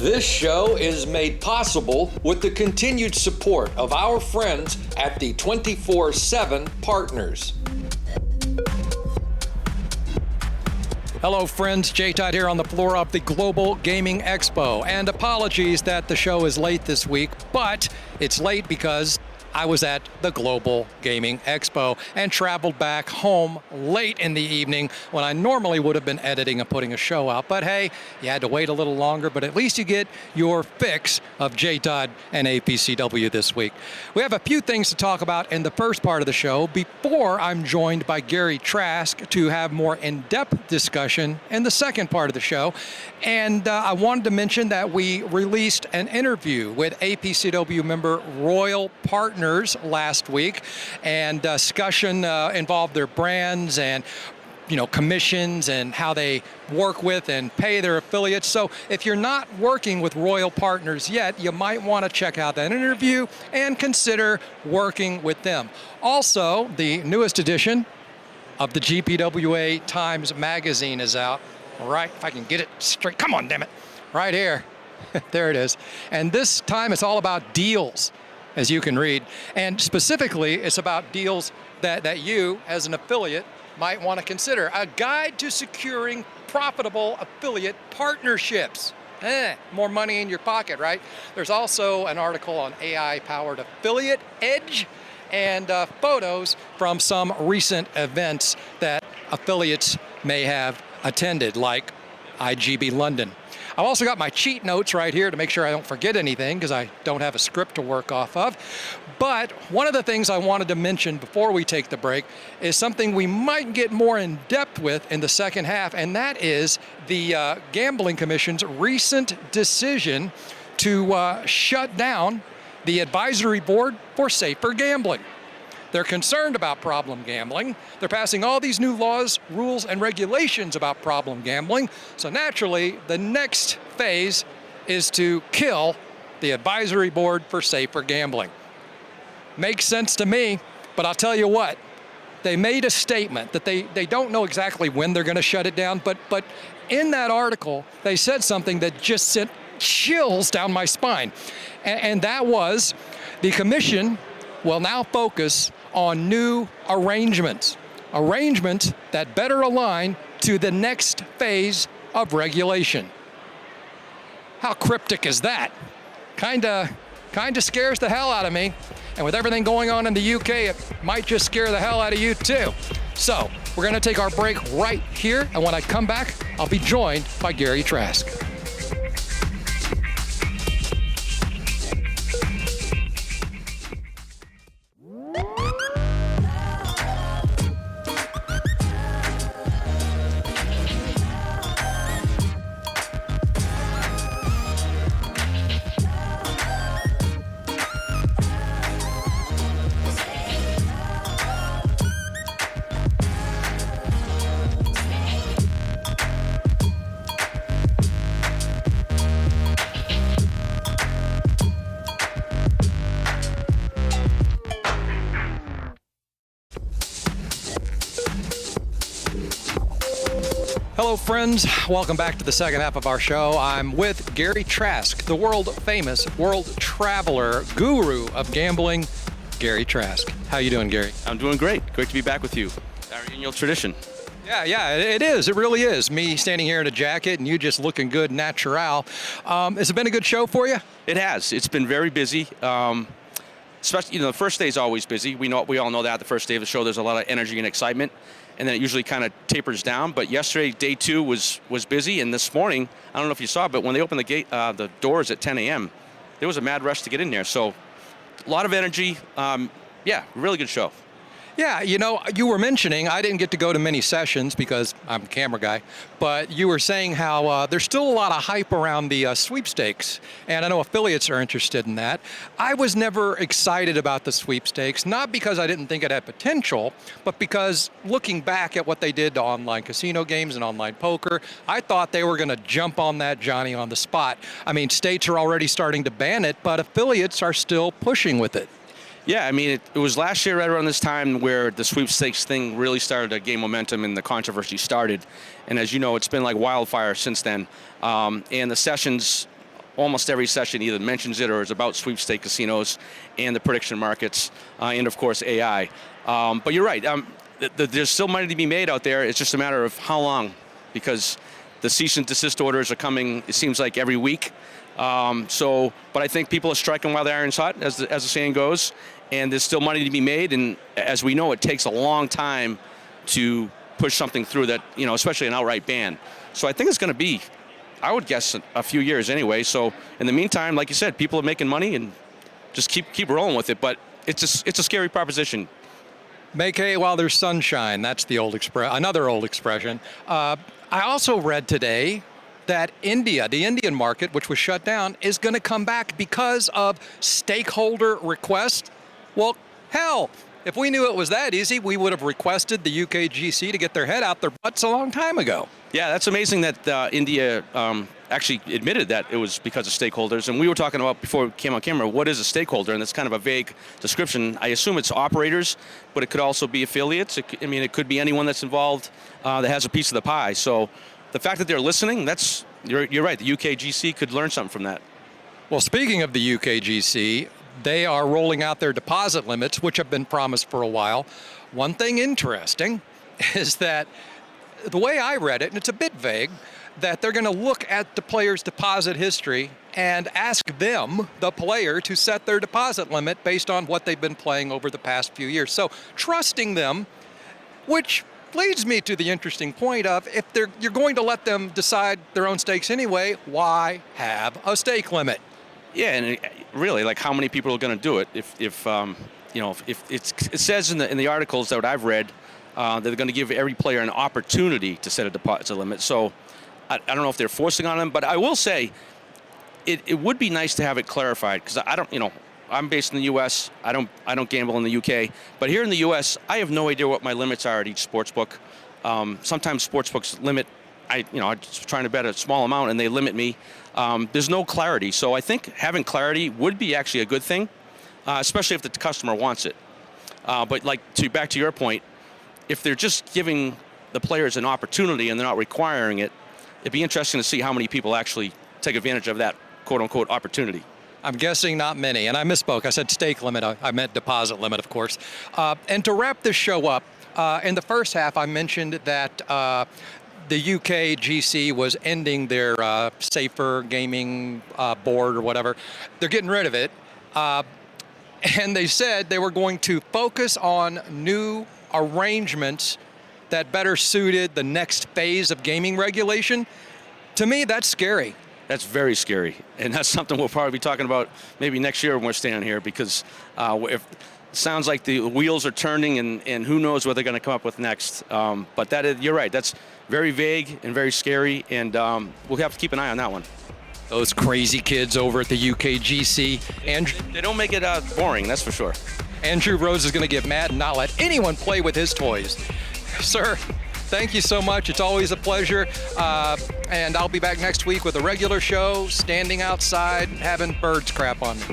This show is made possible with the continued support of our friends at the 24/7 Partners. Hello friends, J.Todd here on the floor of the Global Gaming Expo. And apologies that the show is late this week, but it's late because I was at the Global Gaming Expo and traveled back home late in the evening when I normally would have been editing and putting a show out. But hey, you had to wait a little longer, but at least you get your fix of J.Todd and APCW this week. We have a few things to talk about in the first part of the show before I'm joined by Gary Trask to have more in-depth discussion in the second part of the show. And I wanted to mention that we released an interview with APCW member Royal Partners last week, and discussion involved their brands and commissions and how they work with and pay their affiliates. So if you're not working with Royal Partners yet, you might want to check out that interview and consider working with them. Also, the newest edition of the GPWA Times magazine is out. Right, if I can get it straight, come on, damn it, right here. There it is. And this time it's all about deals, as you can read. And specifically, it's about deals that you, as an affiliate, might want to consider. A guide to securing profitable affiliate partnerships. More money in your pocket, right? There's also an article on AI-powered affiliate edge and photos from some recent events that affiliates may have attended, like IGB London. I've also got my cheat notes right here to make sure I don't forget anything because I don't have a script to work off of. But one of the things I wanted to mention before we take the break is something we might get more in depth with in the second half, and that is the Gambling Commission's recent decision to shut down the advisory board for safer gambling. They're concerned about problem gambling. They're passing all these new laws, rules, and regulations about problem gambling. So naturally, the next phase is to kill the advisory board for safer gambling. Makes sense to me, but I'll tell you what, they made a statement that they don't know exactly when they're gonna shut it down, but in that article, they said something that just sent chills down my spine. And that was, the commission will now focus on new arrangements that better align to the next phase of regulation. How cryptic is that? Kinda scares the hell out of me. And with everything going on in the UK, it might just scare the hell out of you too. So we're gonna take our break right here, and when I come back, I'll be joined by Gary Trask. Hello friends, welcome back to the second half of our show. I'm with Gary Trask, the world-famous, world traveler, guru of gambling, Gary Trask. How you doing, Gary? I'm doing great. Great to be back with you. Our annual tradition. Yeah, it is. It really is. Me standing here in a jacket and you just looking good, natural. Has it been a good show for you? It has. It's been very busy. Especially, the first day is always busy. We all know that. The first day of the show, there's a lot of energy and excitement, and then it usually kind of tapers down. But yesterday, day two was busy, and this morning, I don't know if you saw, but when they opened the doors at 10 a.m., there was a mad rush to get in there. So, a lot of energy. Yeah, really good show. Yeah, you were mentioning, I didn't get to go to many sessions because I'm a camera guy, but you were saying how there's still a lot of hype around the sweepstakes, and I know affiliates are interested in that. I was never excited about the sweepstakes, not because I didn't think it had potential, but because looking back at what they did to online casino games and online poker, I thought they were going to jump on that Johnny on the spot. I mean, states are already starting to ban it, but affiliates are still pushing with it. Yeah, I mean, it was last year right around this time where the sweepstakes thing really started to gain momentum and the controversy started. And as you know, it's been like wildfire since then. And the sessions, almost every session either mentions it or is about sweepstakes casinos and the prediction markets, and of course AI. But you're right. There's still money to be made out there. It's just a matter of how long, because the cease and desist orders are coming, it seems like, every week. But I think people are striking while the iron's hot, as the saying goes, and there's still money to be made. And as we know, it takes a long time to push something through that, especially an outright ban. So I think it's going to be, I would guess, a few years anyway. So in the meantime, like you said, people are making money and just keep rolling with it. But it's a scary proposition. Make hay while there's sunshine. That's the another old expression. I also read today that the Indian market, which was shut down, is going to come back because of stakeholder request. Well, hell, if we knew it was that easy, we would have requested the UKGC to get their head out their butts a long time ago. Yeah, that's amazing that India actually admitted that it was because of stakeholders. And we were talking about, before we came on camera, what is a stakeholder? And that's kind of a vague description. I assume it's operators, but it could also be affiliates. It could be anyone that's involved that has a piece of the pie. So the fact that they're listening, you're right. The UKGC could learn something from that. Well, speaking of the UKGC, they are rolling out their deposit limits, which have been promised for a while. One thing interesting is that the way I read it, and it's a bit vague, that they're going to look at the player's deposit history and ask them, the player, to set their deposit limit based on what they've been playing over the past few years. So trusting them, which leads me to the interesting point of, if you're going to let them decide their own stakes anyway, why have a stake limit? Yeah, and really, like, how many people are going to do it? If it says in the articles that I've read that they're going to give every player an opportunity to set a deposit limit. So I don't know if they're forcing on them, but I will say it would be nice to have it clarified, because I'm based in the U.S. I don't gamble in the U.K. But here in the U.S., I have no idea what my limits are at each sportsbook. Sometimes sportsbooks limit. I'm trying to bet a small amount and they limit me. There's no clarity. So I think having clarity would be actually a good thing, especially if the customer wants it. But back to your point, if they're just giving the players an opportunity and they're not requiring it, it'd be interesting to see how many people actually take advantage of that quote-unquote opportunity. I'm guessing not many, and I misspoke. I said stake limit. I meant deposit limit, of course. And to wrap this show up, in the first half, I mentioned that the UKGC was ending their safer gaming board or whatever. They're getting rid of it. And they said they were going to focus on new arrangements that better suited the next phase of gaming regulation. To me, that's scary. That's very scary. And that's something we'll probably be talking about maybe next year when we're standing here, because if it sounds like the wheels are turning, and who knows what they're going to come up with next. But you're right. That's very vague and very scary, and we'll have to keep an eye on that one. Those crazy kids over at the UKGC. They don't make it boring, that's for sure. Andrew Rose is going to get mad and not let anyone play with his toys. Sir, thank you so much. It's always a pleasure. And I'll be back next week with a regular show, standing outside, having birds crap on me.